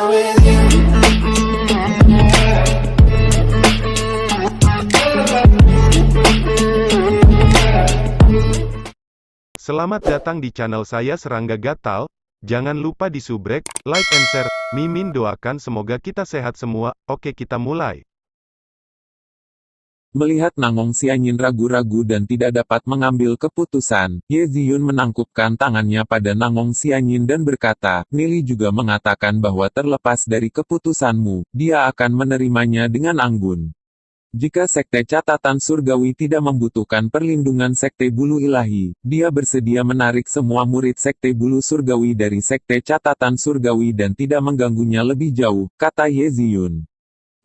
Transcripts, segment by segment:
with you. Selamat datang di channel saya Serangga Gatal. Jangan lupa di subrek, like and share. Mimin doakan semoga kita sehat semua. Oke, kita mulai. Melihat Nangong Xianyin ragu-ragu dan tidak dapat mengambil keputusan, Ye Ziyun menangkupkan tangannya pada Nangong Xianyin dan berkata, Nili juga mengatakan bahwa terlepas dari keputusanmu, dia akan menerimanya dengan anggun. Jika Sekte Catatan Surgawi tidak membutuhkan perlindungan Sekte Bulu Ilahi, dia bersedia menarik semua murid Sekte Bulu Surgawi dari Sekte Catatan Surgawi dan tidak mengganggunya lebih jauh, kata Ye Ziyun.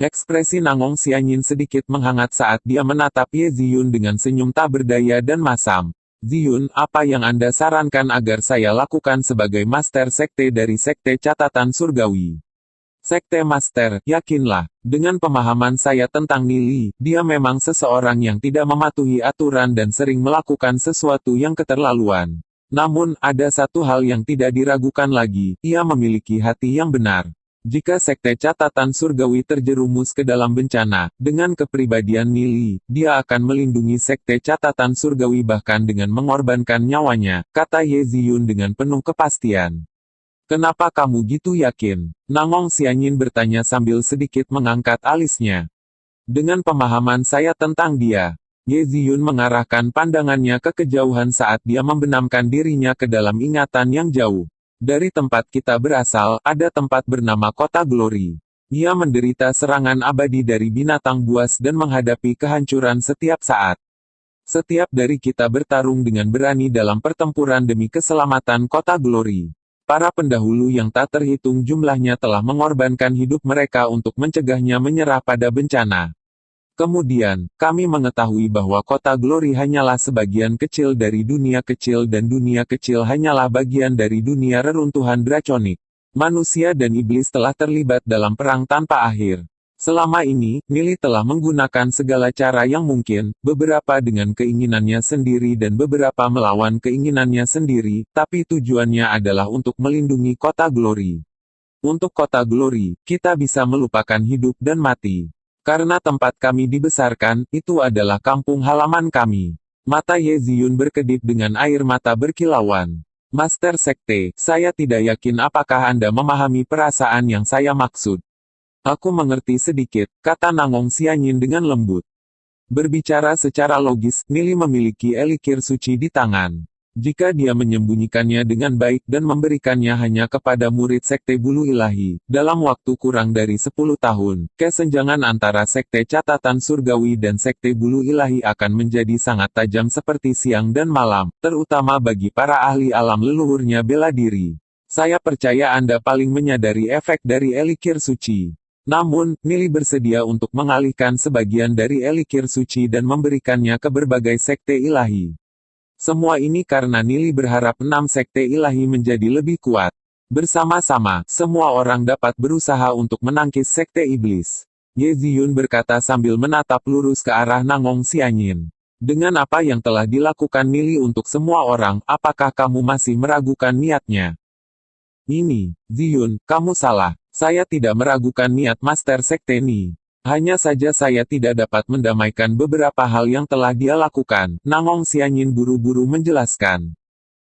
Ekspresi Nangong Xianyin sedikit menghangat saat dia menatap Ye Ziyun dengan senyum tak berdaya dan masam. Ziyun, apa yang Anda sarankan agar saya lakukan sebagai Master Sekte dari Sekte Catatan Surgawi? Sekte Master, yakinlah, dengan pemahaman saya tentang Nili, dia memang seseorang yang tidak mematuhi aturan dan sering melakukan sesuatu yang keterlaluan. Namun, ada satu hal yang tidak diragukan lagi, ia memiliki hati yang benar. Jika Sekte Catatan Surgawi terjerumus ke dalam bencana, dengan kepribadian Nili, dia akan melindungi Sekte Catatan Surgawi bahkan dengan mengorbankan nyawanya, kata Ye Ziyun dengan penuh kepastian. Kenapa kamu gitu yakin? Nangong Xianyin bertanya sambil sedikit mengangkat alisnya. Dengan pemahaman saya tentang dia, Ye Ziyun mengarahkan pandangannya ke kejauhan saat dia membenamkan dirinya ke dalam ingatan yang jauh. Dari tempat kita berasal, ada tempat bernama Kota Glory. Ia menderita serangan abadi dari binatang buas dan menghadapi kehancuran setiap saat. Setiap dari kita bertarung dengan berani dalam pertempuran demi keselamatan Kota Glory. Para pendahulu yang tak terhitung jumlahnya telah mengorbankan hidup mereka untuk mencegahnya menyerah pada bencana. Kemudian, kami mengetahui bahwa Kota Glory hanyalah sebagian kecil dari dunia kecil dan dunia kecil hanyalah bagian dari dunia reruntuhan draconik. Manusia dan iblis telah terlibat dalam perang tanpa akhir. Selama ini, Nili telah menggunakan segala cara yang mungkin, beberapa dengan keinginannya sendiri dan beberapa melawan keinginannya sendiri, tapi tujuannya adalah untuk melindungi Kota Glory. Untuk Kota Glory, kita bisa melupakan hidup dan mati. Karena tempat kami dibesarkan, itu adalah kampung halaman kami. Mata Ye Ziyun berkedip dengan air mata berkilauan. Master Sekte, saya tidak yakin apakah Anda memahami perasaan yang saya maksud. Aku mengerti sedikit, kata Nangong Xianyin dengan lembut. Berbicara secara logis, Nili memiliki elikir suci di tangan. Jika dia menyembunyikannya dengan baik dan memberikannya hanya kepada murid Sekte Bulu Ilahi, dalam waktu kurang dari 10 tahun, kesenjangan antara Sekte Catatan Surgawi dan Sekte Bulu Ilahi akan menjadi sangat tajam seperti siang dan malam, terutama bagi para ahli alam leluhurnya bela diri. Saya percaya Anda paling menyadari efek dari elikir suci. Namun, Nili bersedia untuk mengalihkan sebagian dari elikir suci dan memberikannya ke berbagai sekte ilahi. Semua ini karena Nili berharap 6 sekte ilahi menjadi lebih kuat. Bersama-sama, semua orang dapat berusaha untuk menangkis sekte iblis. Ye Ziyun berkata sambil menatap lurus ke arah Nangong Xianyin. Dengan apa yang telah dilakukan Nili untuk semua orang, apakah kamu masih meragukan niatnya? Ini, Ziyun, kamu salah. Saya tidak meragukan niat Master Sekte Ni. Hanya saja saya tidak dapat mendamaikan beberapa hal yang telah dia lakukan, Nangong Xianyin buru-buru menjelaskan.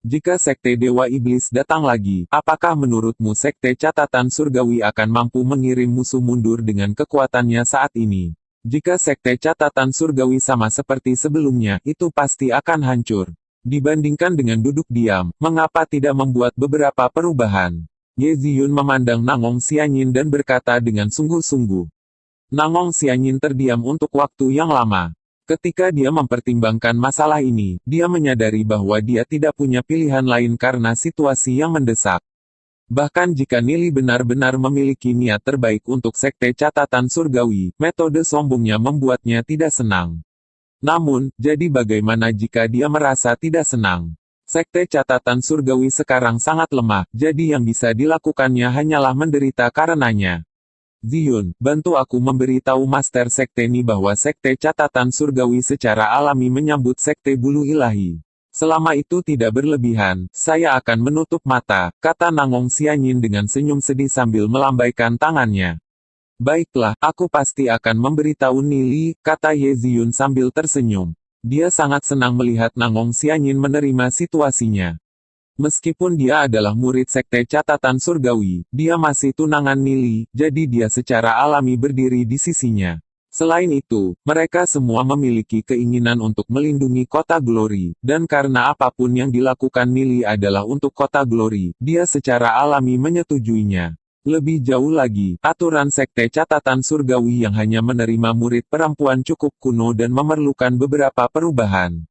Jika Sekte Dewa Iblis datang lagi, apakah menurutmu Sekte Catatan Surgawi akan mampu mengirim musuh mundur dengan kekuatannya saat ini? Jika Sekte Catatan Surgawi sama seperti sebelumnya, itu pasti akan hancur. Dibandingkan dengan duduk diam, mengapa tidak membuat beberapa perubahan? Ye Ziyun memandang Nangong Xianyin dan berkata dengan sungguh-sungguh. Nangong Xianyin terdiam untuk waktu yang lama. Ketika dia mempertimbangkan masalah ini, dia menyadari bahwa dia tidak punya pilihan lain karena situasi yang mendesak. Bahkan jika Nili benar-benar memiliki niat terbaik untuk Sekte Catatan Surgawi, metode sombongnya membuatnya tidak senang. Namun, jadi bagaimana jika dia merasa tidak senang? Sekte Catatan Surgawi sekarang sangat lemah, jadi yang bisa dilakukannya hanyalah menderita karenanya. Ziyun, bantu aku memberitahu Master Sekte Ni bahwa Sekte Catatan Surgawi secara alami menyambut Sekte Bulu Ilahi. Selama itu tidak berlebihan, saya akan menutup mata, kata Nangong Xianyin dengan senyum sedih sambil melambaikan tangannya. Baiklah, aku pasti akan memberitahu Nili, kata Ye Ziyun sambil tersenyum. Dia sangat senang melihat Nangong Xianyin menerima situasinya. Meskipun dia adalah murid sekte catatan surgawi, dia masih tunangan Nili, jadi dia secara alami berdiri di sisinya. Selain itu, mereka semua memiliki keinginan untuk melindungi kota Glory, dan karena apapun yang dilakukan Nili adalah untuk kota Glory, dia secara alami menyetujuinya. Lebih jauh lagi, aturan sekte catatan surgawi yang hanya menerima murid perempuan cukup kuno dan memerlukan beberapa perubahan.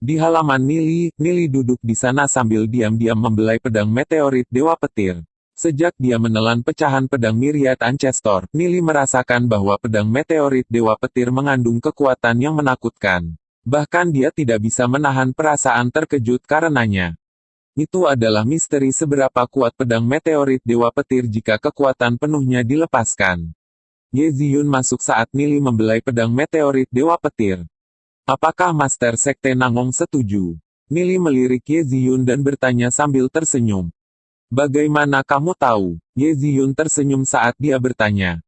Di halaman Nili duduk di sana sambil diam-diam membelai pedang meteorit Dewa Petir. Sejak dia menelan pecahan pedang Myriad Ancestor, Nili merasakan bahwa pedang meteorit Dewa Petir mengandung kekuatan yang menakutkan. Bahkan dia tidak bisa menahan perasaan terkejut karenanya. Itu adalah misteri seberapa kuat pedang meteorit Dewa Petir jika kekuatan penuhnya dilepaskan. Ye Ziyun masuk saat Nili membelai pedang meteorit Dewa Petir. Apakah Master Sekte Nangong setuju? Nili melirik Ye Ziyun dan bertanya sambil tersenyum. Bagaimana kamu tahu? Ye Ziyun tersenyum saat dia bertanya.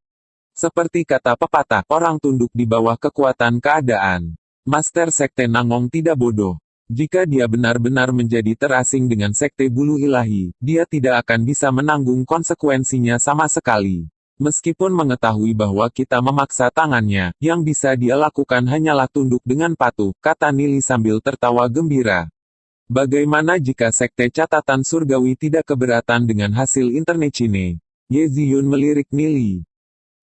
Seperti kata pepatah, orang tunduk di bawah kekuatan keadaan. Master Sekte Nangong tidak bodoh. Jika dia benar-benar menjadi terasing dengan Sekte Bulu Ilahi, dia tidak akan bisa menanggung konsekuensinya sama sekali. Meskipun mengetahui bahwa kita memaksa tangannya, yang bisa dia lakukan hanyalah tunduk dengan patuh, kata Nili sambil tertawa gembira. Bagaimana jika Sekte Catatan Surgawi tidak keberatan dengan hasil Internecine? Ye Ziyun melirik Nili.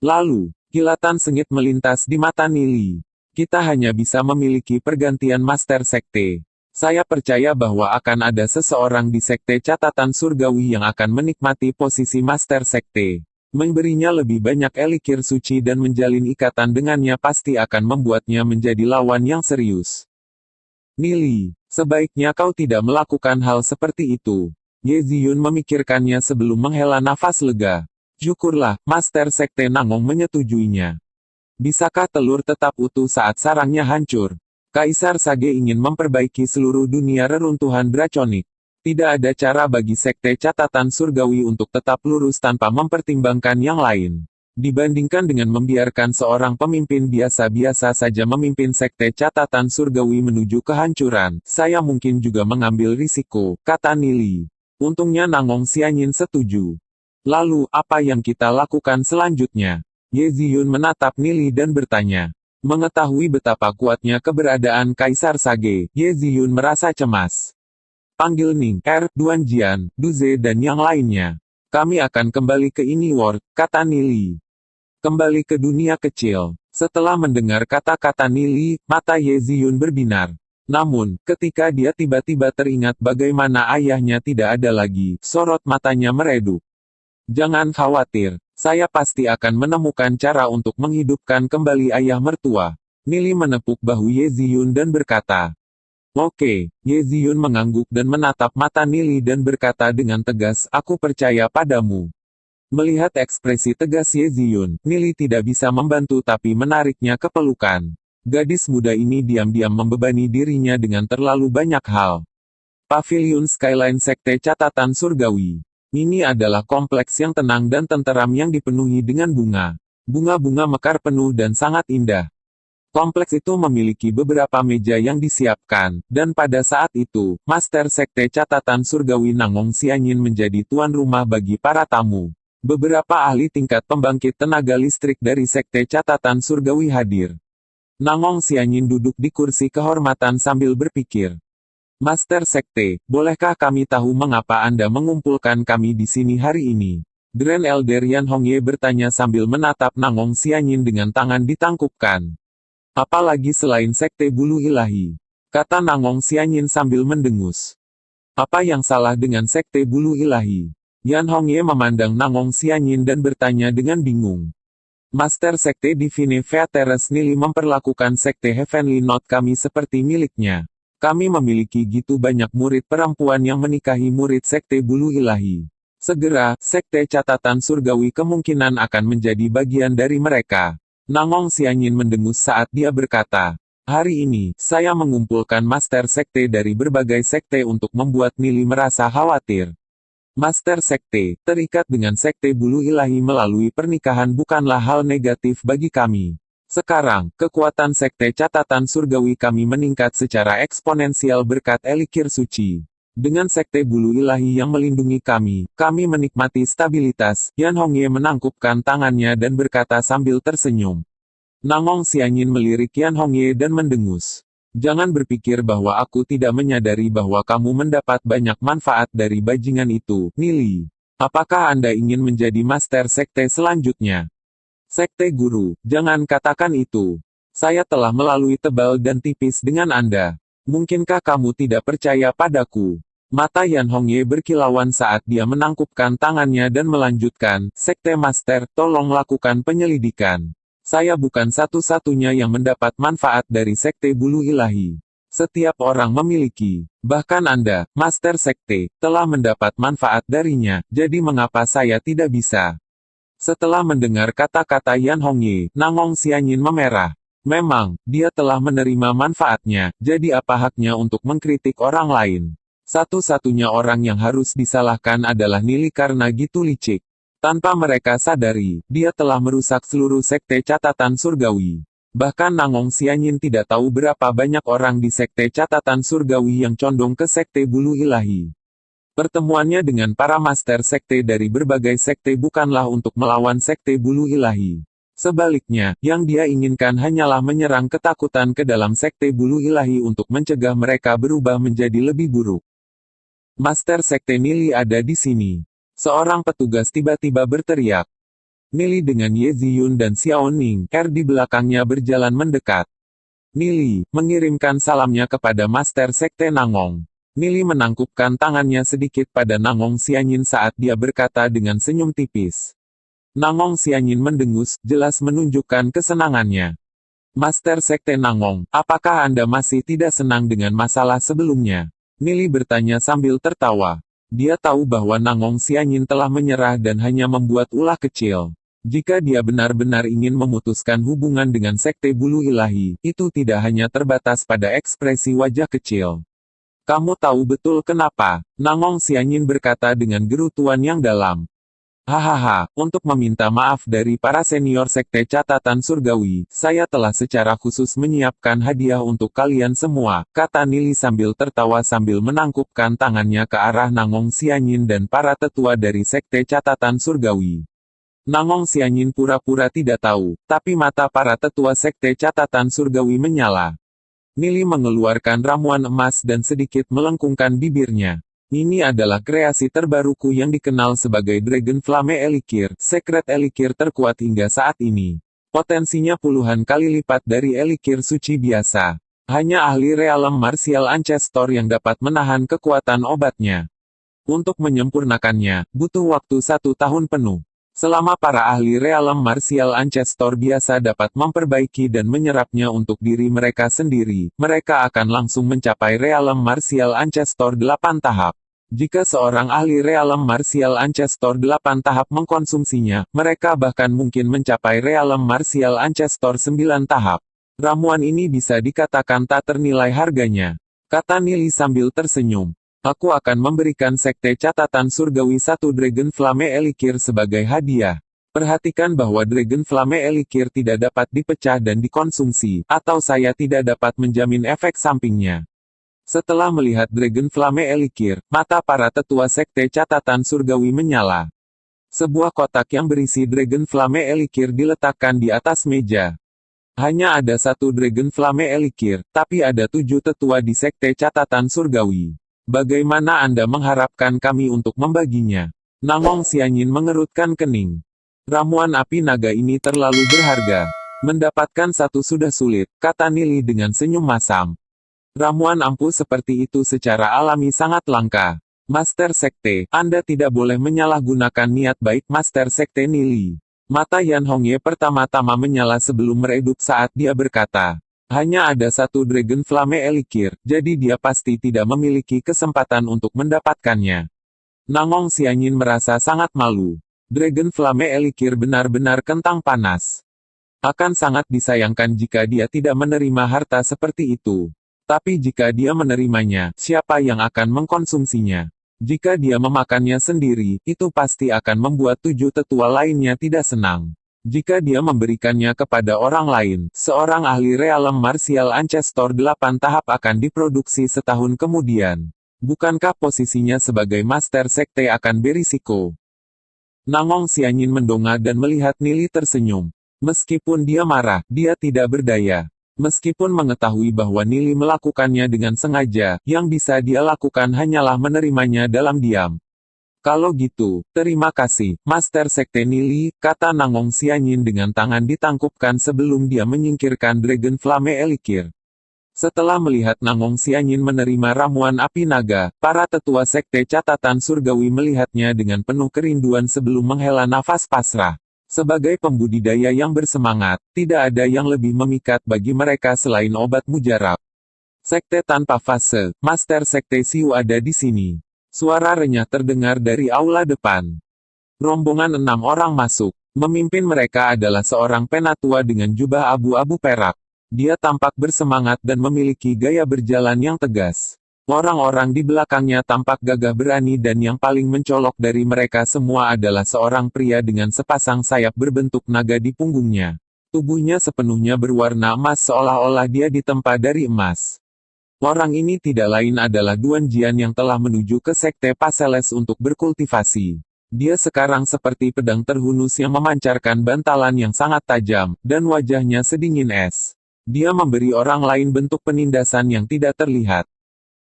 Lalu, kilatan sengit melintas di mata Nili. Kita hanya bisa memiliki pergantian Master Sekte. Saya percaya bahwa akan ada seseorang di Sekte Catatan Surgawi yang akan menikmati posisi Master Sekte. Memberinya lebih banyak elikir suci dan menjalin ikatan dengannya pasti akan membuatnya menjadi lawan yang serius. Nili, sebaiknya kau tidak melakukan hal seperti itu. Ye Ziyun memikirkannya sebelum menghela nafas lega. Syukurlah, Master Sekte Nangong menyetujuinya. Bisakah telur tetap utuh saat sarangnya hancur? Kaisar Sage ingin memperbaiki seluruh dunia reruntuhan draconik. Tidak ada cara bagi Sekte Catatan Surgawi untuk tetap lurus tanpa mempertimbangkan yang lain. Dibandingkan dengan membiarkan seorang pemimpin biasa-biasa saja memimpin Sekte Catatan Surgawi menuju kehancuran, saya mungkin juga mengambil risiko, kata Nili. Untungnya Nangong Xianyin setuju. Lalu, apa yang kita lakukan selanjutnya? Ye Ziyun menatap Nili dan bertanya. Mengetahui betapa kuatnya keberadaan Kaisar Sage, Ye Ziyun merasa cemas. Panggil Ning, Duan Jian, Duze dan yang lainnya. Kami akan kembali ke Ini World, kata Nili. Kembali ke dunia kecil. Setelah mendengar kata-kata Nili, mata Ye Ziyun berbinar. Namun, ketika dia tiba-tiba teringat bagaimana ayahnya tidak ada lagi, sorot matanya meredup. Jangan khawatir, saya pasti akan menemukan cara untuk menghidupkan kembali ayah mertua. Nili menepuk bahu Ye Ziyun dan berkata. Oke, Ye Ziyun mengangguk dan menatap mata Nili dan berkata dengan tegas, aku percaya padamu. Melihat ekspresi tegas Ye Ziyun, Nili tidak bisa membantu tapi menariknya ke pelukan. Gadis muda ini diam-diam membebani dirinya dengan terlalu banyak hal. Pavilion Skyline Sekte Catatan Surgawi. Ini adalah kompleks yang tenang dan tenteram yang dipenuhi dengan bunga. Bunga-bunga mekar penuh dan sangat indah. Kompleks itu memiliki beberapa meja yang disiapkan, dan pada saat itu, Master Sekte Catatan Surgawi Nangong Xianyin menjadi tuan rumah bagi para tamu. Beberapa ahli tingkat pembangkit tenaga listrik dari Sekte Catatan Surgawi hadir. Nangong Xianyin duduk di kursi kehormatan sambil berpikir. Master Sekte, bolehkah kami tahu mengapa Anda mengumpulkan kami di sini hari ini? Grand Elder Yan Hongye bertanya sambil menatap Nangong Xianyin dengan tangan ditangkupkan. Apalagi selain Sekte Bulu Ilahi? Kata Nangong Xianyin sambil mendengus. Apa yang salah dengan Sekte Bulu Ilahi? Yan Hongye memandang Nangong Xianyin dan bertanya dengan bingung. Master Sekte Divine Veteres Nili memperlakukan Sekte Heavenly Note kami seperti miliknya. Kami memiliki gitu banyak murid perempuan yang menikahi murid Sekte Bulu Ilahi. Segera, Sekte Catatan Surgawi kemungkinan akan menjadi bagian dari mereka. Nangong Xianyin mendengus saat dia berkata. Hari ini, saya mengumpulkan Master Sekte dari berbagai sekte untuk membuat Nili merasa khawatir. Master Sekte, terikat dengan Sekte Bulu Ilahi melalui pernikahan bukanlah hal negatif bagi kami. Sekarang, kekuatan Sekte Catatan Surgawi kami meningkat secara eksponensial berkat Elikir Suci. Dengan Sekte Bulu Ilahi yang melindungi kami menikmati stabilitas. Yan Hongye menangkupkan tangannya dan berkata sambil tersenyum. Nangong Xianyin melirik Yan Hongye dan mendengus. Jangan berpikir bahwa aku tidak menyadari bahwa kamu mendapat banyak manfaat dari bajingan itu, Nili. Apakah Anda ingin menjadi Master Sekte selanjutnya? Sekte Guru, jangan katakan itu. Saya telah melalui tebal dan tipis dengan Anda. Mungkinkah kamu tidak percaya padaku? Mata Yan Hongye berkilauan saat dia menangkupkan tangannya dan melanjutkan, Sekte Master, tolong lakukan penyelidikan. Saya bukan satu-satunya yang mendapat manfaat dari Sekte Bulu Ilahi. Setiap orang memiliki, bahkan Anda, Master Sekte, telah mendapat manfaat darinya, jadi mengapa saya tidak bisa? Setelah mendengar kata-kata Yan Hongye, Nangong Xianyin memerah. Memang, dia telah menerima manfaatnya, jadi apa haknya untuk mengkritik orang lain? Satu-satunya orang yang harus disalahkan adalah Nili karena gitu licik. Tanpa mereka sadari, dia telah merusak seluruh Sekte Catatan Surgawi. Bahkan Nangong Xianyin tidak tahu berapa banyak orang di Sekte Catatan Surgawi yang condong ke Sekte Bulu Ilahi. Pertemuannya dengan para Master Sekte dari berbagai sekte bukanlah untuk melawan Sekte Bulu Ilahi. Sebaliknya, yang dia inginkan hanyalah menyerang ketakutan ke dalam Sekte Bulu Ilahi untuk mencegah mereka berubah menjadi lebih buruk. Master Sekte Nili ada di sini. Seorang petugas tiba-tiba berteriak. Nili dengan Ye Ziyun dan Xiao Ning di belakangnya berjalan mendekat. Nili, mengirimkan salamnya kepada Master Sekte Nangong. Nili menangkupkan tangannya sedikit pada Nangong Xianyin saat dia berkata dengan senyum tipis. Nangong Xianyin mendengus, jelas menunjukkan kesenangannya. Master Sekte Nangong, apakah Anda masih tidak senang dengan masalah sebelumnya? Nili bertanya sambil tertawa. Dia tahu bahwa Nangong Xianyin telah menyerah dan hanya membuat ulah kecil. Jika dia benar-benar ingin memutuskan hubungan dengan Sekte Bulu Ilahi, itu tidak hanya terbatas pada ekspresi wajah kecil. Kamu tahu betul kenapa? Nangong Xianyin berkata dengan gerutuan yang dalam. Hahaha, untuk meminta maaf dari para senior Sekte Catatan Surgawi, saya telah secara khusus menyiapkan hadiah untuk kalian semua, kata Nili sambil tertawa sambil menangkupkan tangannya ke arah Nangong Xianyin dan para tetua dari Sekte Catatan Surgawi. Nangong Xianyin pura-pura tidak tahu, tapi mata para tetua Sekte Catatan Surgawi menyala. Nili mengeluarkan ramuan emas dan sedikit melengkungkan bibirnya. Ini adalah kreasi terbaruku yang dikenal sebagai Dragon Flame Elikir, Secret Elikir terkuat hingga saat ini. Potensinya puluhan kali lipat dari Elikir suci biasa. Hanya ahli realem martial ancestor yang dapat menahan kekuatan obatnya. Untuk menyempurnakannya, butuh waktu 1 tahun penuh. Selama para ahli realem martial ancestor biasa dapat memperbaiki dan menyerapnya untuk diri mereka sendiri, mereka akan langsung mencapai realem martial ancestor 8 tahap. Jika seorang ahli realem martial ancestor 8 tahap mengkonsumsinya, mereka bahkan mungkin mencapai realem martial ancestor 9 tahap. Ramuan ini bisa dikatakan tak ternilai harganya, kata Nili sambil tersenyum. Aku akan memberikan Sekte Catatan Surgawi 1 Dragon Flame Elikir sebagai hadiah. Perhatikan bahwa Dragon Flame Elikir tidak dapat dipecah dan dikonsumsi, atau saya tidak dapat menjamin efek sampingnya. Setelah melihat Dragon Flame Elikir, mata para tetua Sekte Catatan Surgawi menyala. Sebuah kotak yang berisi Dragon Flame Elikir diletakkan di atas meja. Hanya ada 1 Dragon Flame Elikir, tapi ada 7 tetua di Sekte Catatan Surgawi. Bagaimana Anda mengharapkan kami untuk membaginya? Nangong Xianyin mengerutkan kening. Ramuan api naga ini terlalu berharga. Mendapatkan 1 sudah sulit, kata Nili dengan senyum masam. Ramuan ampuh seperti itu secara alami sangat langka. Master Sekte, Anda tidak boleh menyalahgunakan niat baik Master Sekte Nili. Mata Yan Hongye pertama-tama menyala sebelum meredup saat dia berkata. Hanya ada 1 Dragon Flame Elikir, jadi dia pasti tidak memiliki kesempatan untuk mendapatkannya. Nangong Xianyin merasa sangat malu. Dragon Flame Elikir benar-benar kentang panas. Akan sangat disayangkan jika dia tidak menerima harta seperti itu. Tapi jika dia menerimanya, siapa yang akan mengkonsumsinya? Jika dia memakannya sendiri, itu pasti akan membuat 7 tetua lainnya tidak senang. Jika dia memberikannya kepada orang lain, seorang ahli realem martial ancestor 8 tahap akan diproduksi setahun kemudian. Bukankah posisinya sebagai master sekte akan berisiko? Nangong Xianyin mendongak dan melihat Nili tersenyum. Meskipun dia marah, dia tidak berdaya. Meskipun mengetahui bahwa Nili melakukannya dengan sengaja, yang bisa dia lakukan hanyalah menerimanya dalam diam. Kalau gitu, terima kasih, Master Sekte Nili, kata Nangong Xianyin dengan tangan ditangkupkan sebelum dia menyingkirkan Dragon Flame Elikir. Setelah melihat Nangong Xianyin menerima ramuan api naga, para tetua Sekte Catatan Surgawi melihatnya dengan penuh kerinduan sebelum menghela nafas pasrah. Sebagai pembudidaya yang bersemangat, tidak ada yang lebih memikat bagi mereka selain obat mujarab. Sekte tanpa fase, Master Sekte Siu ada di sini. Suara renyah terdengar dari aula depan. Rombongan 6 orang masuk. Memimpin mereka adalah seorang penatua dengan jubah abu-abu perak. Dia tampak bersemangat dan memiliki gaya berjalan yang tegas. Orang-orang di belakangnya tampak gagah berani dan yang paling mencolok dari mereka semua adalah seorang pria dengan sepasang sayap berbentuk naga di punggungnya. Tubuhnya sepenuhnya berwarna emas seolah-olah dia ditempa dari emas. Orang ini tidak lain adalah Duan Jian yang telah menuju ke Sekte Paseles untuk berkultivasi. Dia sekarang seperti pedang terhunus yang memancarkan bantalan yang sangat tajam, dan wajahnya sedingin es. Dia memberi orang lain bentuk penindasan yang tidak terlihat.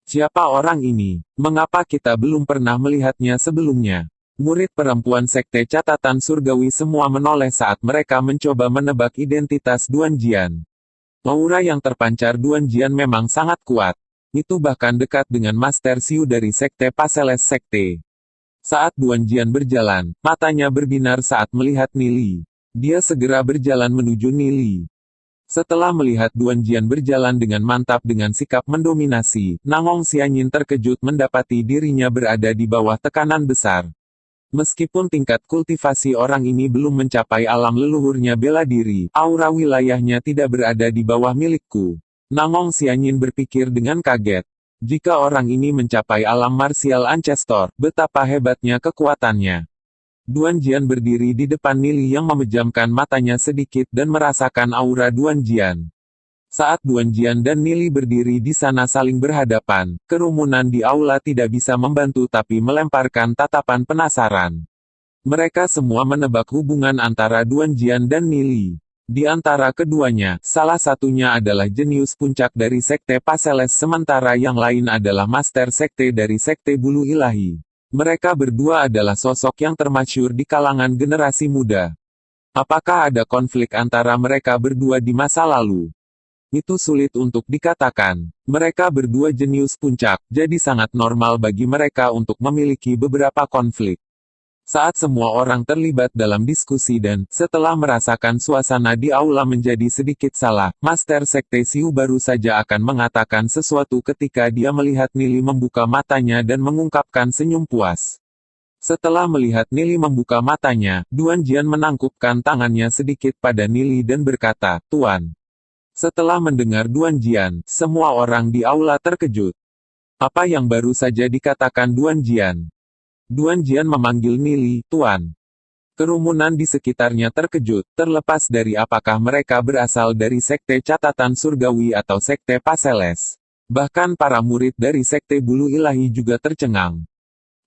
Siapa orang ini? Mengapa kita belum pernah melihatnya sebelumnya? Murid perempuan Sekte Catatan Surgawi semua menoleh saat mereka mencoba menebak identitas Duan Jian. Aura yang terpancar Duan Jian memang sangat kuat. Itu bahkan dekat dengan Master Siu dari Sekte Paseles Sekte. Saat Duan Jian berjalan, matanya berbinar saat melihat Nili. Dia segera berjalan menuju Nili. Setelah melihat Duan Jian berjalan dengan mantap dengan sikap mendominasi, Nangong Xianyin terkejut mendapati dirinya berada di bawah tekanan besar. Meskipun tingkat kultivasi orang ini belum mencapai alam leluhurnya bela diri, aura wilayahnya tidak berada di bawah milikku. Nangong Xianyin berpikir dengan kaget. Jika orang ini mencapai alam martial ancestor, betapa hebatnya kekuatannya. Duan Jian berdiri di depan Nili yang memejamkan matanya sedikit dan merasakan aura Duan Jian. Saat Duan Jian dan Nili berdiri di sana saling berhadapan, kerumunan di aula tidak bisa membantu tapi melemparkan tatapan penasaran. Mereka semua menebak hubungan antara Duan Jian dan Nili. Di antara keduanya, salah satunya adalah jenius puncak dari Sekte Paseles sementara yang lain adalah Master Sekte dari Sekte Bulu Ilahi. Mereka berdua adalah sosok yang termasyhur di kalangan generasi muda. Apakah ada konflik antara mereka berdua di masa lalu? Itu sulit untuk dikatakan. Mereka berdua jenius puncak, jadi sangat normal bagi mereka untuk memiliki beberapa konflik. Saat semua orang terlibat dalam diskusi dan, setelah merasakan suasana di aula menjadi sedikit salah, Master Sekte Siu baru saja akan mengatakan sesuatu ketika dia melihat Nili membuka matanya dan mengungkapkan senyum puas. Setelah melihat Nili membuka matanya, Duan Jian menangkupkan tangannya sedikit pada Nili dan berkata, "Tuan." Setelah mendengar Duan Jian, semua orang di aula terkejut. Apa yang baru saja dikatakan Duan Jian? Duan Jian memanggil Nili, "Tuan." Kerumunan di sekitarnya terkejut, terlepas dari apakah mereka berasal dari Sekte Catatan Surgawi atau Sekte Paseles. Bahkan para murid dari Sekte Bulu Ilahi juga tercengang.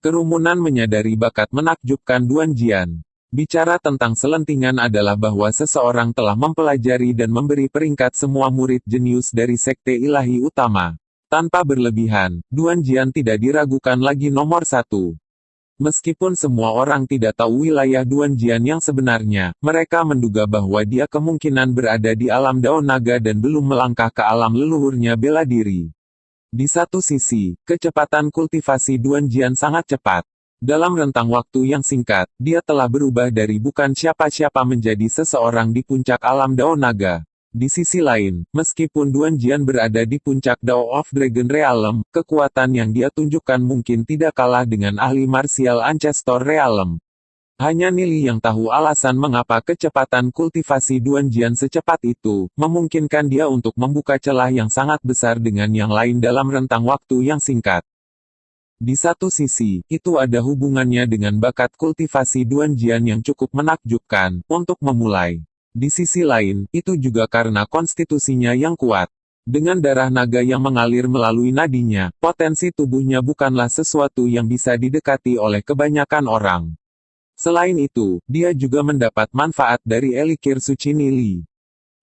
Kerumunan menyadari bakat menakjubkan Duan Jian. Bicara tentang selentingan adalah bahwa seseorang telah mempelajari dan memberi peringkat semua murid jenius dari Sekte Ilahi utama. Tanpa berlebihan, Duan Jian tidak diragukan lagi nomor 1. Meskipun semua orang tidak tahu wilayah Duan Jian yang sebenarnya, mereka menduga bahwa dia kemungkinan berada di alam Dao Naga dan belum melangkah ke alam leluhurnya bela diri. Di satu sisi, kecepatan kultivasi Duan Jian sangat cepat. Dalam rentang waktu yang singkat, dia telah berubah dari bukan siapa-siapa menjadi seseorang di puncak alam Dao Naga. Di sisi lain, meskipun Duan Jian berada di puncak Dao of Dragon Realm, kekuatan yang dia tunjukkan mungkin tidak kalah dengan ahli martial ancestor Realm. Hanya Nili yang tahu alasan mengapa kecepatan kultivasi Duanjian secepat itu, memungkinkan dia untuk membuka celah yang sangat besar dengan yang lain dalam rentang waktu yang singkat. Di satu sisi, itu ada hubungannya dengan bakat kultivasi Duanjian yang cukup menakjubkan, untuk memulai. Di sisi lain, itu juga karena konstitusinya yang kuat. Dengan darah naga yang mengalir melalui nadinya, potensi tubuhnya bukanlah sesuatu yang bisa didekati oleh kebanyakan orang. Selain itu, dia juga mendapat manfaat dari elikir suci Nili.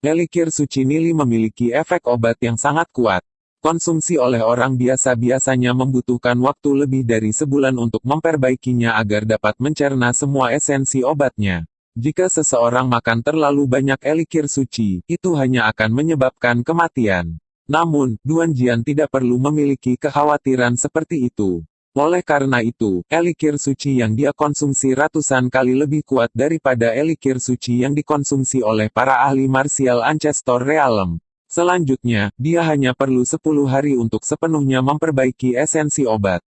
Elikir suci Nili memiliki efek obat yang sangat kuat. Konsumsi oleh orang biasa biasanya membutuhkan waktu lebih dari sebulan untuk memperbaikinya agar dapat mencerna semua esensi obatnya. Jika seseorang makan terlalu banyak elikir suci, itu hanya akan menyebabkan kematian. Namun, Duanjian tidak perlu memiliki kekhawatiran seperti itu. Oleh karena itu, elikir suci yang dia konsumsi ratusan kali lebih kuat daripada elikir suci yang dikonsumsi oleh para ahli martial Ancestor Realm. Selanjutnya, dia hanya perlu 10 hari untuk sepenuhnya memperbaiki esensi obat.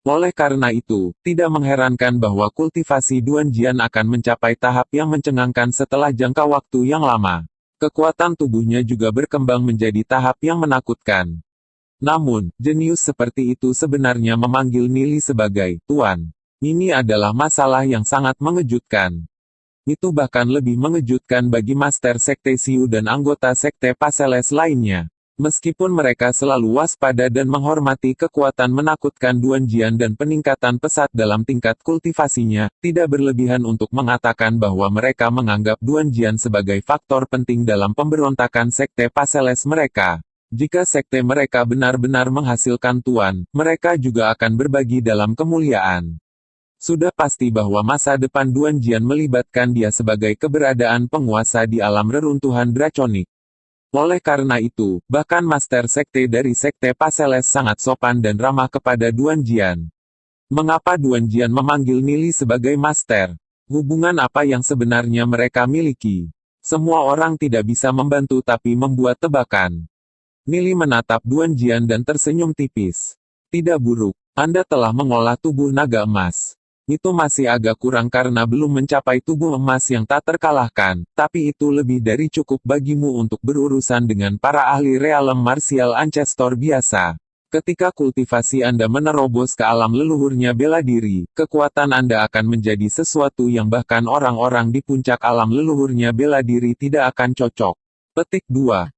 Oleh karena itu, tidak mengherankan bahwa kultivasi Duanjian akan mencapai tahap yang mencengangkan setelah jangka waktu yang lama. Kekuatan tubuhnya juga berkembang menjadi tahap yang menakutkan. Namun, jenius seperti itu sebenarnya memanggil Nili sebagai Tuan. Ini adalah masalah yang sangat mengejutkan. Itu bahkan lebih mengejutkan bagi Master Sekte Xiu dan anggota Sekte Paseles lainnya. Meskipun mereka selalu waspada dan menghormati kekuatan menakutkan Duanjian dan peningkatan pesat dalam tingkat kultivasinya, tidak berlebihan untuk mengatakan bahwa mereka menganggap Duanjian sebagai faktor penting dalam pemberontakan Sekte Paseles mereka. Jika sekte mereka benar-benar menghasilkan tuan, mereka juga akan berbagi dalam kemuliaan. Sudah pasti bahwa masa depan Duanjian melibatkan dia sebagai keberadaan penguasa di alam reruntuhan draconik. Oleh karena itu, bahkan master sekte dari Sekte Paseles sangat sopan dan ramah kepada Duanjian. Mengapa Duanjian memanggil Nili sebagai master? Hubungan apa yang sebenarnya mereka miliki? Semua orang tidak bisa membantu tapi membuat tebakan. Nili menatap Duanjian dan tersenyum tipis. Tidak buruk, Anda telah mengolah tubuh naga emas. Itu masih agak kurang karena belum mencapai tubuh emas yang tak terkalahkan, tapi itu lebih dari cukup bagimu untuk berurusan dengan para ahli realem martial ancestor biasa. Ketika kultivasi Anda menerobos ke alam leluhurnya bela diri, kekuatan Anda akan menjadi sesuatu yang bahkan orang-orang di puncak alam leluhurnya bela diri tidak akan cocok. Petik 2.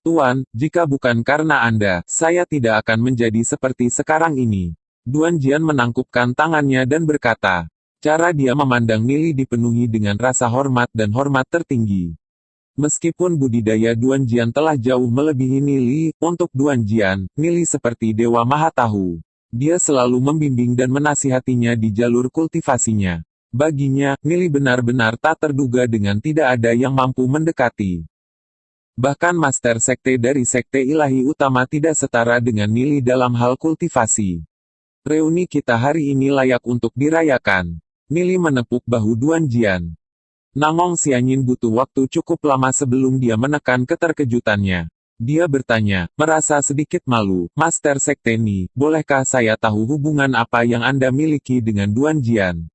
Tuan, jika bukan karena Anda, saya tidak akan menjadi seperti sekarang ini. Duanjian menangkupkan tangannya dan berkata. Cara dia memandang Nili dipenuhi dengan rasa hormat dan hormat tertinggi. Meskipun budidaya Duanjian telah jauh melebihi Nili, untuk Duanjian, Nili seperti Dewa Maha Tahu. Dia selalu membimbing dan menasihatinya di jalur kultivasinya. Baginya, Nili benar-benar tak terduga dengan tidak ada yang mampu mendekati. Bahkan Master Sekte dari Sekte Ilahi Utama tidak setara dengan Nili dalam hal kultivasi. Reuni kita hari ini layak untuk dirayakan. Nili menepuk bahu Duanjian. Nangong Xianyin butuh waktu cukup lama sebelum dia menekan keterkejutannya. Dia bertanya, merasa sedikit malu, Master Sekte Ni, bolehkah saya tahu hubungan apa yang Anda miliki dengan Duanjian?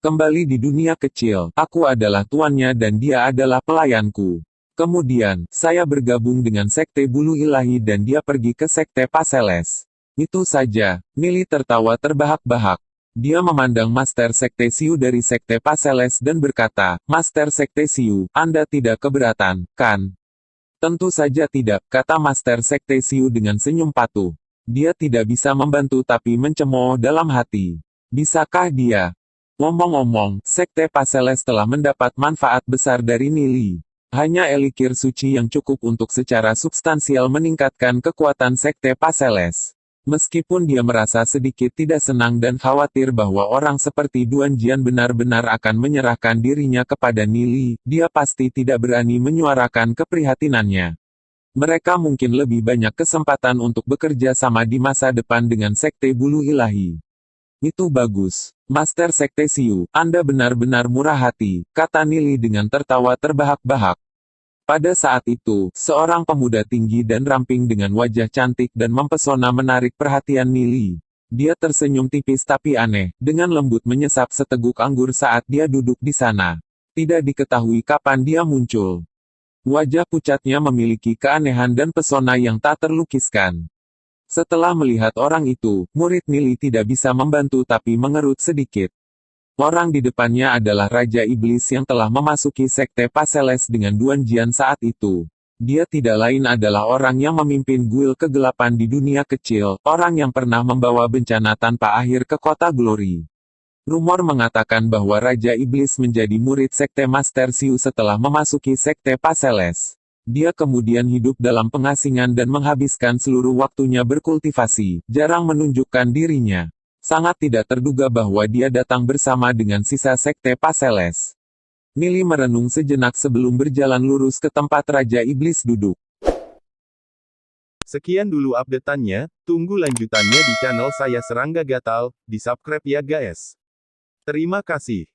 Kembali di dunia kecil, aku adalah tuannya dan dia adalah pelayanku. Kemudian, saya bergabung dengan Sekte Bulu Ilahi dan dia pergi ke Sekte Paseles. Itu saja. Nili tertawa terbahak-bahak. Dia memandang Master Sekte Xiu dari Sekte Paseles dan berkata, Master Sekte Xiu, Anda tidak keberatan, kan? Tentu saja tidak, kata Master Sekte Xiu dengan senyum patuh. Dia tidak bisa membantu tapi mencemooh dalam hati. Bisakah dia? Ngomong-ngomong, Sekte Paseles telah mendapat manfaat besar dari Nili. Hanya elikir suci yang cukup untuk secara substansial meningkatkan kekuatan Sekte Paseles. Meskipun dia merasa sedikit tidak senang dan khawatir bahwa orang seperti Duanjian benar-benar akan menyerahkan dirinya kepada Nili, dia pasti tidak berani menyuarakan keprihatinannya. Mereka mungkin lebih banyak kesempatan untuk bekerja sama di masa depan dengan Sekte Bulu Ilahi. Itu bagus. Master Sekte Xiu, Anda benar-benar murah hati, kata Nili dengan tertawa terbahak-bahak. Pada saat itu, seorang pemuda tinggi dan ramping dengan wajah cantik dan mempesona menarik perhatian Nili. Dia tersenyum tipis tapi aneh, dengan lembut menyesap seteguk anggur saat dia duduk di sana. Tidak diketahui kapan dia muncul. Wajah pucatnya memiliki keanehan dan pesona yang tak terlukiskan. Setelah melihat orang itu, murid Nili tidak bisa membantu tapi mengerut sedikit. Orang di depannya adalah Raja Iblis yang telah memasuki Sekte Paseles dengan Duan Jian saat itu. Dia tidak lain adalah orang yang memimpin guil kegelapan di dunia kecil, orang yang pernah membawa bencana tanpa akhir ke kota Glory. Rumor mengatakan bahwa Raja Iblis menjadi murid Sekte Master Siu setelah memasuki Sekte Paseles. Dia kemudian hidup dalam pengasingan dan menghabiskan seluruh waktunya berkultivasi, jarang menunjukkan dirinya. Sangat tidak terduga bahwa dia datang bersama dengan sisa Sekte Paseles. Nili merenung sejenak sebelum berjalan lurus ke tempat Raja Iblis duduk. Sekian dulu update-annya, tunggu lanjutannya di channel saya Serangga Gatal, di subscribe ya guys. Terima kasih.